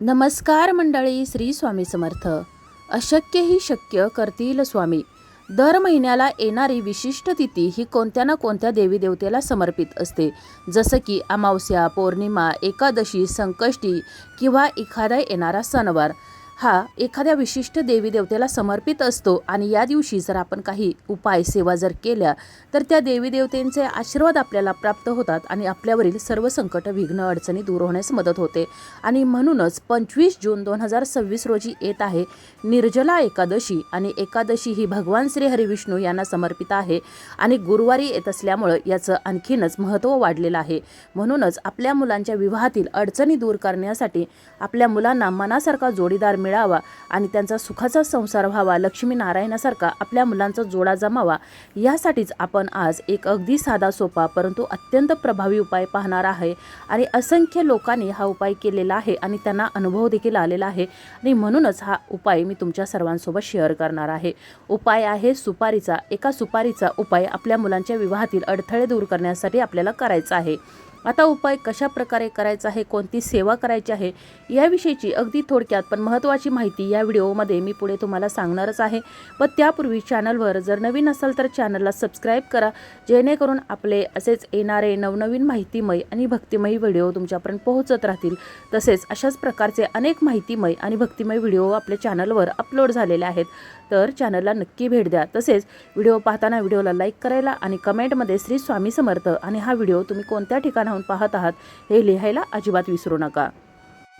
नमस्कार मंडळी, श्री स्वामी समर्थ. अशक्य ही शक्य करतील स्वामी. दर महिन्याला येणारी विशिष्ट तिथी ही कोणत्या ना कोणत्या देवी देवतेला समर्पित असते. जसं की अमावस्या, पौर्णिमा, एकादशी, संकष्टी किंवा एखादा येणारा सणवार हा एखाद्या विशिष्ट देवी देवतेला समर्पित असतो. आणि या दिवशी जर आपण काही उपाय सेवा जर केल्या तर त्या देवी देवतेंचे आशीर्वाद आपल्याला प्राप्त होतात आणि आपल्यावरील सर्व संकट, विघ्न, अडचणी दूर होण्यास मदत होते. आणि म्हणूनच 25 जून 2026 रोजी येत आहे निर्जला एकादशी. आणि एकादशी ही भगवान श्री हरिविष्णू यांना समर्पित आहे आणि गुरुवारी येत असल्यामुळे याचं आणखीनच महत्त्व वाढलेलं आहे. म्हणूनच आपल्या मुलांच्या विवाहातील अडचणी दूर करण्यासाठी, आपल्या मुलांना मनासारखा जोडीदार मिळावा आणि त्यांचा सुखाचा संसार व्हावा, लक्ष्मी नारायणासारखा आपल्या मुलांचा जोडा जमावा, यासाठीच आपण आज एक अगदी साधा सोपा परंतु अत्यंत प्रभावी उपाय पाहणार आहे. आणि असंख्य लोकांनी हा उपाय केलेला आहे आणि त्यांना अनुभव देखील आलेला आहे. आणि म्हणूनच हा उपाय मी तुमच्या सर्वांसोबत शेअर करणार आहे. उपाय आहे सुपारीचा. एका सुपारीचा उपाय आपल्या मुलांच्या विवाहातील अडथळे दूर करण्यासाठी आपल्याला करायचा आहे. आता उपाय कशा प्रकारे करायचा आहे, कोणती सेवा करायची आहे, याविषयीची अगदी थोडक्यात पण महत्त्वाची माहिती या व्हिडिओमध्ये मी पुढे तुम्हाला सांगणारच आहे. पण त्यापूर्वी चॅनलवर जर नवीन असाल तर चॅनलला सबस्क्राईब करा, जेणेकरून आपले असेच येणारे नवनवीन माहितीमय आणि भक्तिमय व्हिडिओ तुमच्यापर्यंत पोहोचत राहतील. तसेच अशाच प्रकारचे अनेक माहितीमय आणि भक्तिमय व्हिडिओ आपल्या चॅनलवर अपलोड झालेले आहेत, तर चॅनलला नक्की भेट द्या. तसेच व्हिडिओ पाहताना व्हिडिओला लाईक करायला आणि कमेंटमध्ये श्री स्वामी समर्थ आणि हा व्हिडिओ तुम्ही कोणत्या ठिकाणाहून पाहत आहात हे लिहायला अजिबात विसरू नका.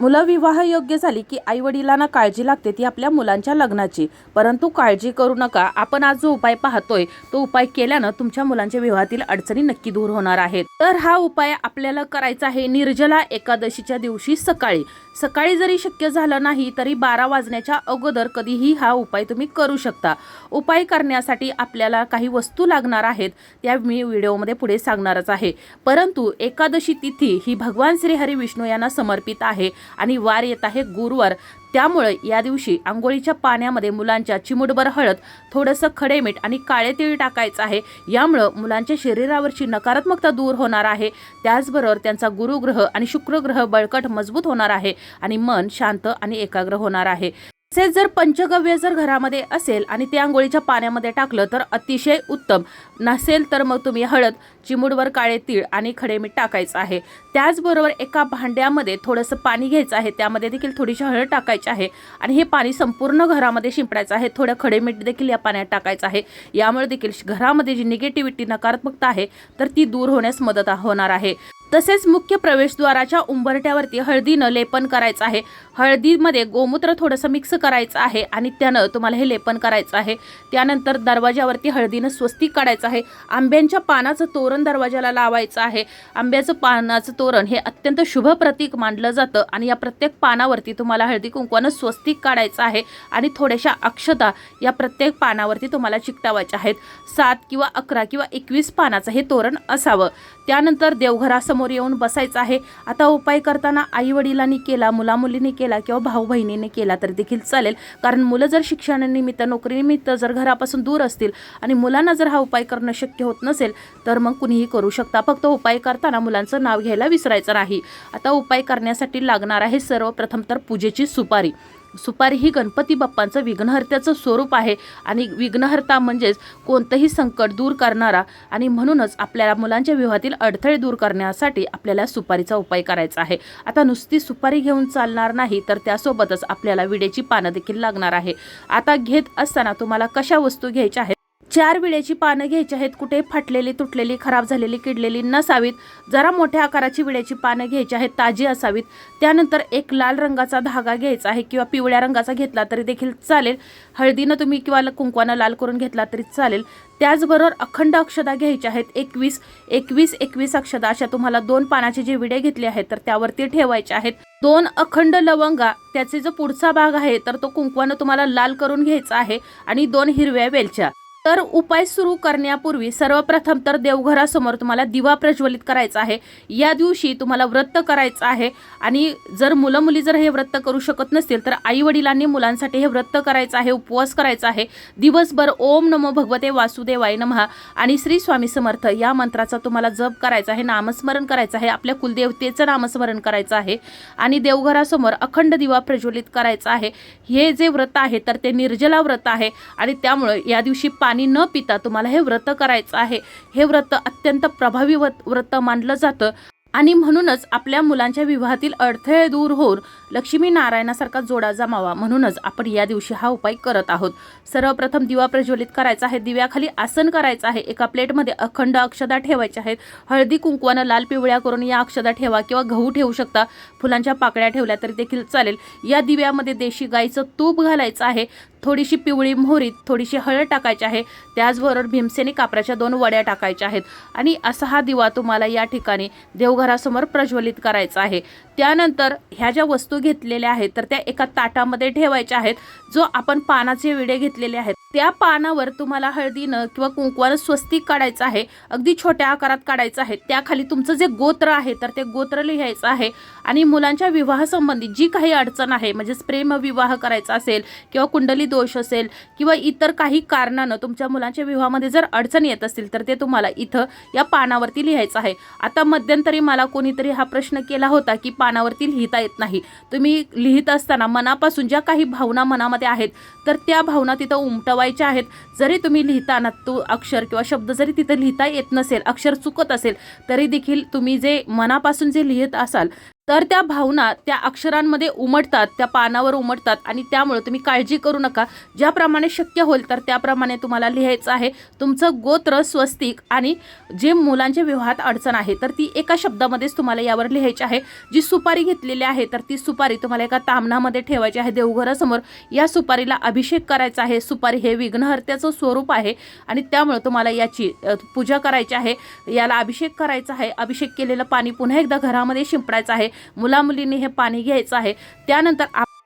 मुलं विवाह योग्य झाली की आई वडिलांना काळजी लागते ती आपल्या मुलांच्या लग्नाची. परंतु काळजी करू नका, आपण आज जो उपाय पाहतोय तो उपाय केल्यानं तुमच्या मुलांच्या विवाहातील अडचणी नक्की दूर होणार आहेत. तर हा उपाय आपल्याला करायचा आहे निर्जला एकादशीच्या दिवशी सकाळी. सकाळी जरी शक्य झालं नाही तरी 12 वाजण्याच्या अगोदर कधीही हा उपाय तुम्ही करू शकता. उपाय करण्यासाठी आपल्याला काही वस्तू लागणार आहेत, त्या मी व्हिडिओमध्ये पुढे सांगणारच आहे. परंतु एकादशी तिथी ही भगवान श्री हरिविष्णू यांना समर्पित आहे आणि वार येत आहे गुरुवार. त्यामुळे या दिवशी आंघोळीच्या पाण्यामध्ये मुलांच्या चिमूटभर हळद, थोडंसं खडे मीठ आणि काळे तीळ टाकायचं आहे. यामुळं मुलांच्या शरीरावरची नकारात्मकता दूर होणार आहे. त्याचबरोबर त्यांचा गुरुग्रह आणि शुक्रग्रह बळकट मजबूत होणार आहे आणि मन शांत आणि एकाग्र होणार आहे. तसेच जर पंचगव्य जर घरामध्ये असेल आणि ते आंघोळीच्या पाण्यामध्ये टाकलं तर अतिशय उत्तम. नसेल तर मग तुम्ही हळद, चिमूटभर काळे तीळ आणि खडे मीठ टाकायचं आहे. त्याचबरोबर एका भांड्यामध्ये थोडंसं पाणी घ्यायचं आहे, त्यामध्ये देखील थोडीशी हळद टाकायची आहे आणि हे पाणी संपूर्ण घरामध्ये शिंपडायचं आहे. थोडं खडे मीठ देखील या पाण्यात टाकायचं आहे. यामुळे देखील घरामध्ये जी निगेटिव्हिटी, नकारात्मकता आहे तर ती दूर होण्यास मदत होणार आहे. तसेच मुख्य प्रवेशद्वाराच्या उंबरठ्यावरती हळदीनं लेपन करायचं आहे. हळदीमध्ये गोमूत्र थोडंसं मिक्स करायचं आहे आणि त्यानं तुम्हाला हे लेपन करायचं आहे. त्यानंतर दरवाजावरती हळदीनं स्वस्तिक काढायचं आहे. आंब्यांच्या पानाचं तोरण दरवाजाला लावायचं आहे. आंब्याचं पानाचं तोरण हे अत्यंत शुभ प्रतीक मानलं जातं आणि या प्रत्येक पानावरती तुम्हाला हळदी कुंकवानं स्वस्तिक काढायचं आहे आणि थोड्याशा अक्षता या प्रत्येक पानावरती तुम्हाला चिकटावायच्या आहेत. 7 किंवा 11 किंवा 21 पानाचं हे तोरण असावं. त्यानंतर देवघरासमोर येऊन बसायचं आहे. आता उपाय करताना आई वडिलांनी केला, मुलामुलींनी केला किंवा भाऊ बहिणीने केला तरी देखील चालेल. कारण मुलं जर शिक्षणानिमित्त, नोकरीनिमित्त जर घरापासून दूर असतील आणि मुलांना जर हा उपाय करणं शक्य होत नसेल तर मग कुणीही करू शकता. फक्त उपाय करताना मुलांचं नाव घ्यायला विसरायचं नाही. आता उपाय करण्यासाठी लागणार आहे सर्वप्रथम तर पूजेची सुपारी. सुपारी ही गणपती बाप्पांचं विघ्नहर्त्याचं स्वरूप आहे आणि विघ्नहर्ता म्हणजेच कोणतंही संकट दूर करणारा. आणि म्हणूनच आपल्याला मुलांच्या विवाहातील अडथळे दूर करण्यासाठी आपल्याला सुपारीचा उपाय करायचा आहे. आता नुसती सुपारी घेऊन चालणार नाही तर त्यासोबतच आपल्याला विड्याची पानं देखील लागणार आहे. आता घेत असताना तुम्हाला कशा वस्तू घ्यायच्या आहेत? 4 विड्याची पानं घ्यायची आहेत. कुठे फाटलेली, तुटलेली, खराब झालेली, किडलेली नसावीत. जरा मोठ्या आकाराची विड्याची पानं घ्यायची आहेत, ताजी असावीत. त्यानंतर एक लाल रंगाचा धागा घ्यायचा आहे किंवा पिवळ्या रंगाचा घेतला तरी देखील चालेल. हळदीनं तुम्ही किंवा कुंकवानं लाल करून घेतला तरी चालेल. त्याचबरोबर अखंड अक्षता घ्यायच्या आहेत. 21 अक्षता अशा तुम्हाला 2 पानाचे जे विडे घेतले आहेत तर त्यावरती ठेवायचे आहेत. 2 अखंड लवंगा, त्याचे जो पुढचा भाग आहे तर तो कुंकवानं तुम्हाला लाल करून घ्यायचा आहे आणि 2 हिरव्या वेलच्या. तर उपाय सुरू करण्यापूर्वी सर्वप्रथम तर देवघरासमोर तुम्हाला दिवा प्रज्वलित करायचा आहे। या दिवशी तुम्हाला व्रत करायचं आहे आणि जर मुलं मुली जर हे व्रत करू शकत नसतील तर आई वडिलांनी मुलांसाठी हे व्रत करायचं आहे, उपवास करायचा आहे। दिवसभर ओम नमो भगवते वासुदेवाय नमः आणि श्री स्वामी समर्थ या मंत्राचा तुम्हाला जप करायचा आहे, नामस्मरण करायचं आहे, आपल्या कुलदेवतेचं नामस्मरण करायचं आहे आणि देवघरासमोर अखंड दिवा प्रज्वलित करायचा आहे। हे जे व्रत आहे तर ते निर्जला व्रत आहे आणि त्यामुळे या दिवशी पाणी न पिता तुम्हाला हे व्रत करायचं आहे। हे व्रत अत्यंत प्रभावी व्रत मानलं जातं आणि म्हणूनच आपल्या मुलांच्या विवाहातील अडथळे दूर होऊन लक्ष्मी नारायणासारखा जोडा जमावा म्हणूनच आपण या दिवशी हा उपाय करत आहोत। सर्वप्रथम दिवा प्रज्वलित करायचा आहे, दिव्याखाली आसन करायचं आहे, एका प्लेटमध्ये अखंड अक्षदा ठेवायच्या आहेत, हळदी कुंकवानं लाल पिवळ्या करून या अक्षदा ठेवा किंवा गहू ठेवू शकता, फुलांच्या पाकळ्या ठेवल्या तरी देखील चालेल। या दिव्यामध्ये देशी गाईचं तूप घालायचं आहे, थोडीशी पिवळी मोहरी, थोडीशी हळद टाकायची आहे, त्याचबरोबर भीमसेनी कापराच्या 2 वड्या टाकायच्या आहेत आणि असा हा दिवा तुम्हाला या ठिकाणी देवघरासमोर प्रज्वलित करायचा आहे। त्यानंतर ह्या ज्या वस्तू घेतलेल्या आहेत तर त्या एका ताटामध्ये ठेवायच्या आहेत। जो आपण पानाचे विडे घेतलेले आहेत त्या पानावर तुम्हाला हळदीनं किंवा कुंकवानं स्वस्तिक काढायचं आहे, अगदी छोट्या आकारात काढायचं आहे। त्याखाली तुमचं जे गोत्र आहे तर ते गोत्र लिहायचं आहे आणि मुलांच्या विवाहासंबंधी जी काही अडचण आहे म्हणजेच प्रेम विवाह करायचा असेल किंवा कुंडली दोष असेल किंवा इतर काही कारणानं तुमच्या मुलांच्या विवाहामध्ये जर अडचण येत असतील तर ते तुम्हाला इथं या पानावरती लिहायचं आहे। आता मध्यंतरी मला कोणीतरी हा प्रश्न केला होता की पानावरती लिहिता येत नाही। तुम्ही लिहित असताना मनापासून ज्या काही भावना मनामध्ये आहेत तर त्या भावना तिथं उमटवायच्या आहेत। जरी तुम्ही लिहिताना तो अक्षर किंवा शब्द जरी तिथं लिहिता येत नसेल, अक्षर चुकत असेल तरी देखील तुम्ही जे मनापासून जे लिहित असाल तर त्या भावना त्या अक्षरांमध्ये उमटतात, त्या पानावर उमटतात आणि त्यामुळे तुम्ही काळजी करू नका। ज्याप्रमाणे शक्य होईल तर त्याप्रमाणे तुम्हाला लिहायचं आहे तुमचं गोत्र, स्वस्तिक आणि जे मुलांच्या विवाहात अडचण आहे तर ती एका शब्दामध्येच तुम्हाला यावर लिहायची आहे। जी सुपारी घेतलेली आहे तर ती सुपारी तुम्हाला एका तामणामध्ये ठेवायची आहे देवघरासमोर। या सुपारीला अभिषेक करायचा आहे। सुपारी हे विघ्नहर्त्याचं स्वरूप आहे आणि त्यामुळे तुम्हाला याची पूजा करायची आहे, याला अभिषेक करायचा आहे। अभिषेक केलेलं पाणी पुन्हा एकदा घरामध्ये शिंपडायचं आहे, मुलामुलींनी हे पाणी घ्यायचं आहे। त्यानंतर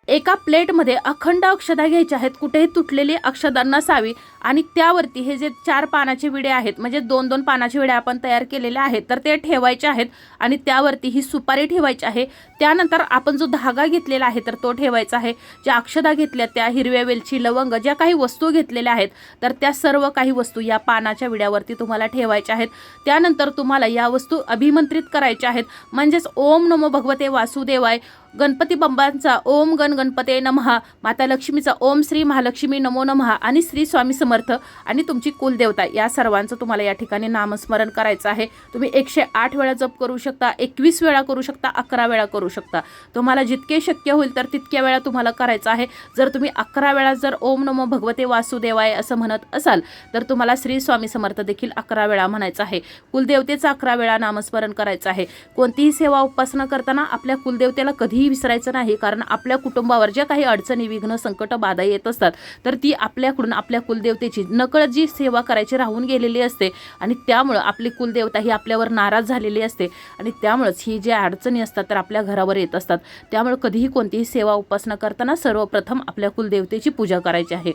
एका प्लेटमध्ये अखंड अक्षदा घ्यायच्या आहेत, कुठेही तुटलेली अक्षदा नसावी आणि त्यावरती हे जे 4 पानाचे विडे आहेत म्हणजे 2-2 पानाचे विडे आपण तयार केलेले आहेत तर ते ठेवायचे आहेत आणि त्यावरती ही सुपारी ठेवायची आहे। त्यानंतर आपण जो धागा घेतलेला आहे तर तो ठेवायचा आहे। ज्या अक्षदा घेतल्या त्या हिरव्या वेलची, लवंग, ज्या काही वस्तू घेतलेल्या आहेत तर त्या सर्व काही वस्तू या पानाच्या विड्यावरती तुम्हाला ठेवायच्या आहेत। त्यानंतर तुम्हाला या वस्तू अभिमंत्रित करायच्या आहेत म्हणजेच ओम नमो भगवते वासुदेवाय, गणपती बाप्पांचा ओम गण गणपते नमः, माता लक्ष्मीचा ओम श्री महालक्ष्मी नमो नमः आणि श्री स्वामी समर्थ आणि तुमची कुलदेवता या सर्वांचं तुम्हाला या ठिकाणी नामस्मरण करायचं आहे। तुम्ही 108 वेळा जप करू शकता, 21 वेळा करू शकता, 11 वेळा करू शकता। तुम्हाला जितके शक्य होईल तर तितक्या वेळा तुम्हाला करायचं आहे। जर तुम्ही 11 वेळा जर ओम नमो भगवते वासुदेवाय असं म्हणत असाल तर तुम्हाला श्री स्वामी समर्थ देखील 11 वेळा म्हणायचं आहे। कुलदेवतेचं 11 वेळा नामस्मरण करायचं आहे। कोणतीही सेवा उपासना करताना आपल्या कुलदेवतेला कधीही विसरायचं नाही, कारण आपल्या कुटुंबावर ज्या काही अडचणी, विघ्न, संकट, बाधा येत असतात तर ती आपल्याकडून आपल्या कुलदेवतेची नकळत जी सेवा करायची राहून गेलेली असते आणि त्यामुळे आपली कुलदेवता ही आपल्यावर नाराज झालेली असते आणि त्यामुळेच ही ज्या अडचणी असतात तर आपल्या घरावर येत असतात। त्यामुळे कधीही कोणतीही सेवा उपासना करताना सर्वप्रथम आपल्या कुलदेवतेची पूजा करायची आहे।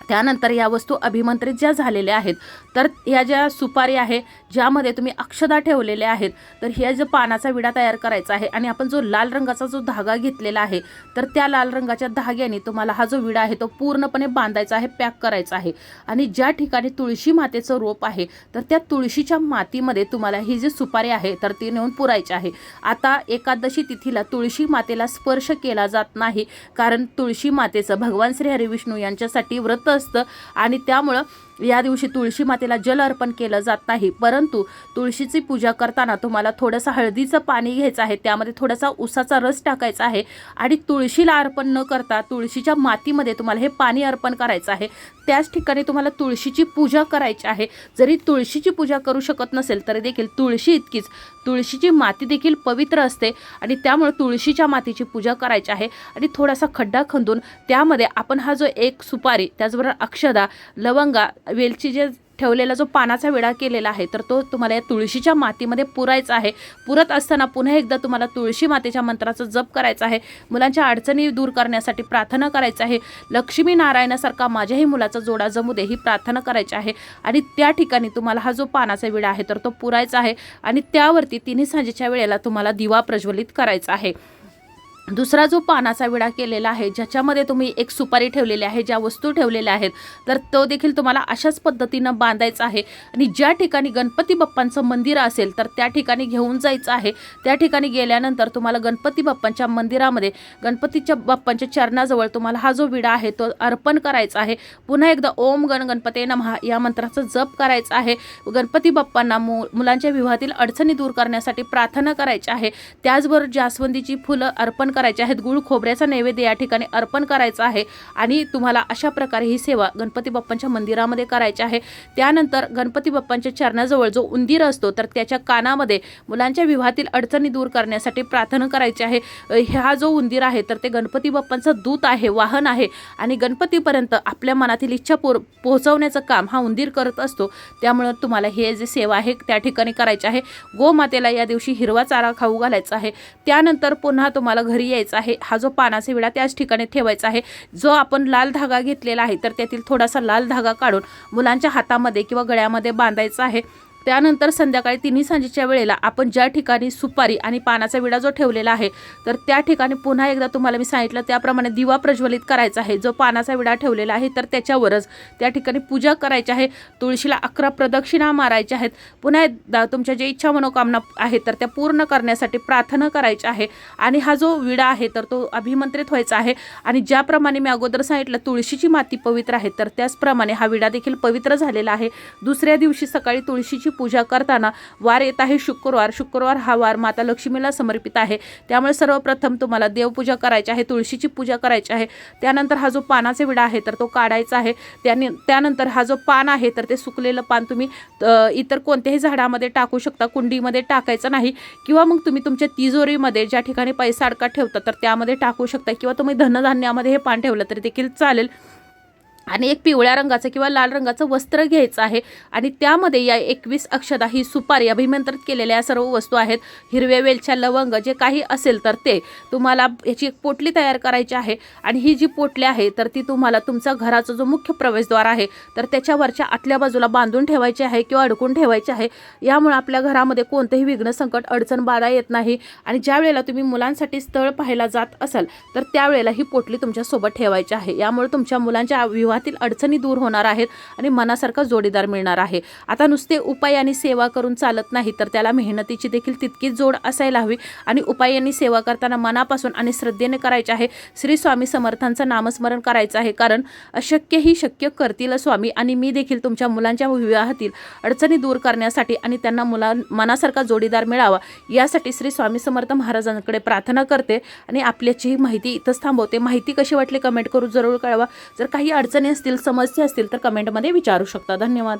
त्यानंतर या वस्तू अभिमंत्रित ज्या झालेल्या आहेत तर ह्या ज्या सुपारी आहे ज्यामध्ये तुम्ही अक्षदा ठेवलेल्या आहेत तर ह्या जो पानाचा विडा तयार करायचा आहे आणि आपण जो लाल रंगाचा जो धागा घेतलेला आहे तर त्या लाल रंगाच्या धाग्याने तुम्हाला हा जो विडा आहे तो पूर्णपणे बांधायचा आहे, पॅक करायचा आहे आणि ज्या ठिकाणी तुळशी मातेचं रोप आहे तर त्या तुळशीच्या मातीमध्ये तुम्हाला ही जी सुपारी आहे तर ती नेऊन पुरायची आहे। आता एकादशी तिथीला तुळशी मातेला स्पर्श केला जात नाही, कारण तुळशी मातेचं भगवान श्री हरिविष्णू यांच्यासाठी व्रत असतं आणि त्यामुळं या दिवशी तुळशी मातेला जल अर्पण केलं जात नाही। परंतु तुळशीची पूजा करताना तुम्हाला थोडंसं हळदीचं पाणी घ्यायचं आहे, त्यामध्ये थोडासा उसाचा रस टाकायचा आहे आणि तुळशीला अर्पण न करता तुळशीच्या मातीमध्ये तुम्हाला हे पाणी अर्पण करायचं आहे। त्याच ठिकाणी तुम्हाला तुळशीची पूजा करायची आहे। जरी तुळशीची पूजा करू शकत नसेल तरी देखील तुळशी इतकीच तुळशीची माती देखील पवित्र असते आणि त्यामुळे तुळशीच्या मातीची पूजा करायची आहे आणि थोडासा खड्डा खंदून त्यामध्ये आपण हा जो एक सुपारी, त्याचबरोबर अक्षदा, लवंगा, वेलची जे ठेवलेला जो पानाचा विडा केलेला आहे तर तो तुम्हाला या तुळशीच्या मातीमध्ये पुरायचा आहे. पुरत असताना पुन्हा एकदा तुम्हाला तुळशी मातेच्या मंत्राचा जप करायचा आहे. मुलांच्या अडचणी दूर करण्यासाठी प्रार्थना करायची आहे. लक्ष्मी नारायणासारखा माझ्याही मुलाचा जोडा जमू दे ही प्रार्थना करायची आहे. आणि त्या ठिकाणी तुम्हाला हा जो पानाचा विडा आहे तर तो पुरायचा आहे आणि त्यावरती तिन्ही सांजेच्या वेळेला तुम्हाला दिवा प्रज्वलित करायचा आहे. दुसरा जो पानाचा विडा केलेला आहे ज्याच्यामध्ये तुम्ही एक सुपारी ठेवलेली आहे, ज्या वस्तू ठेवलेल्या आहेत तर तो देखील तुम्हाला अशाच पद्धतीनं बांधायचा आहे. आणि ज्या ठिकाणी गणपती बाप्पांचं मंदिर असेल तर त्या ठिकाणी घेऊन जायचं आहे. त्या ठिकाणी गेल्यानंतर तुम्हाला गणपती बाप्पांच्या मंदिरामध्ये गणपतीच्या बाप्पांच्या चरणाजवळ तुम्हाला हा जो विडा आहे तो अर्पण करायचा आहे. पुन्हा एकदा ओम गण गणपते नमः या मंत्राचा जप करायचा आहे. गणपती बाप्पांना मुलांच्या विवाहातील अडचणी दूर करण्यासाठी प्रार्थना करायची आहे. त्याचबरोबर जास्वंदीची फुलं अर्पण करायचे आहेत. गुळ खोबऱ्याचा नैवेद्य या ठिकाणी अर्पण करायचा आहे. आणि तुम्हाला अशा प्रकारे ही सेवा गणपती बाप्पांच्या मंदिरामध्ये करायची आहे. त्यानंतर गणपती बाप्पांच्या चरणाजवळ जो उंदीर असतो तर त्याच्या कानामध्ये मुलांच्या विवाहातील अडचणी दूर करण्यासाठी प्रार्थना करायची आहे. हा जो उंदीर आहे तर ते गणपती बाप्पांचा दूत आहे, वाहन आहे आणि गणपतीपर्यंत आपल्या मनातील इच्छा पोहोचवण्याचं काम हा उंदीर करत असतो. त्यामुळे तुम्हाला हे जे सेवा आहे त्या ठिकाणी करायची आहे. गोमातेला या दिवशी हिरवा चारा खाऊ घालायचा आहे. त्यानंतर पुन्हा तुम्हाला घरी यायचं आहे. हा जो पानाचा विडा त्याच ठिकाणी ठेवायचा आहे. जो आपण लाल धागा घेतलेला आहे तर त्यातील थोडासा लाल धागा काढून मुलांच्या हातामध्ये किंवा गळ्यामध्ये बांधायचा आहे. त्यानंतर संध्याकाळी तिन्ही सांजेच्या वेळेला आपण ज्या ठिकाणी सुपारी आणि पानाचा विडा जो ठेवलेला आहे तर त्या ठिकाणी पुन्हा एकदा तुम्हाला मी सांगितलं त्याप्रमाणे दिवा प्रज्वलित करायचा आहे. जो पानाचा विडा ठेवलेला आहे तर त्याच्यावरच त्या ठिकाणी पूजा करायची आहे. तुळशीला 11 प्रदक्षिणा मारायच्या आहेत. पुन्हा एकदा तुमच्या जे इच्छा मनोकामना आहेत तर त्या पूर्ण करण्यासाठी प्रार्थना करायची आहे. आणि हा जो विडा आहे तर तो अभिमंत्रित व्हायचा आहे. आणि ज्याप्रमाणे मी अगोदर सांगितलं तुळशीची माती पवित्र आहे तर त्याचप्रमाणे हा विडा देखील पवित्र झालेला आहे. दुसऱ्या दिवशी सकाळी तुळशीची पूजा करताना वार येत आहे शुक्रवार हा वार माता लक्ष्मीला समर्पित आहे. त्यामुळे सर्वप्रथम तुम्हाला देवपूजा करायची आहे, तुळशीची पूजा करायची आहे. त्यानंतर हा जो पानाचा विडा आहे तर तो काढायचा आहे. त्यानंतर हा जो पान आहे तर ते सुकलेलं पान तुम्ही इतर कोणत्याही झाडामध्ये टाकू शकता, कुंडीमध्ये टाकायचं नाही. किंवा मग तुम्ही तुमच्या तिजोरीमध्ये ज्या ठिकाणी पैसा अडका ठेवता तर त्यामध्ये टाकू शकता. किंवा तुम्ही धनधान्यामध्ये हे पान ठेवलं तरी देखील चालेल. आणि एक पिवळ्या रंगाचं किंवा लाल रंगाचं वस्त्र घ्यायचं आहे. आणि त्यामध्ये या 21 अक्षता ही सुपारी अभिमंत्रित केलेल्या सर्व वस्तू आहेत. हिरव्या वेलच्या, लवंग जे काही असेल तर ते तुम्हाला याची एक पोटली तयार करायची आहे. आणि ही जी पोटली आहे तर ती तुम्हाला तुमचा घराचा जो मुख्य प्रवेशद्वार आहे तर त्याच्यावरच्या आतल्या बाजूला बांधून ठेवायची आहे किंवा अडकून ठेवायची आहे. यामुळे आपल्या घरामध्ये कोणतेही विघ्न, संकट, अडचण, बाधा येत नाही. आणि ज्या वेळेला तुम्ही मुलांसाठी स्थळ पाहायला जात असाल तर त्यावेळेला ही पोटली तुमच्यासोबत ठेवायची आहे. यामुळे तुमच्या मुलांच्या विवाहातील अडचणी दूर होणार आहेत आणि मनासारखा जोडीदार मिळणार आहे. आता नुसते उपाय आणि सेवा करून चालत नाही तर त्याला मेहनतीची देखील तितकीच जोड असायला हवी. आणि उपाय आणि सेवा करताना मनापासून आणि श्रद्धेने करायचे आहे. श्री स्वामी समर्थांचं नामस्मरण करायचं आहे. कारण अशक्य ही शक्य करतील स्वामी. आणि मी देखील तुमच्या मुलांच्या विवाहातील अडचणी दूर करण्यासाठी आणि त्यांना मनासारखा जोडीदार मिळावा यासाठी श्री स्वामी समर्थ महाराजांकडे प्रार्थना करते. आणि आपल्याची माहिती इथंच थांबवते. माहिती कशी वाटली कमेंट करून जरूर कळवा. जर काही अडचणी असतील, समस्या असतील तर कमेंटमध्ये विचारू शकता. धन्यवाद.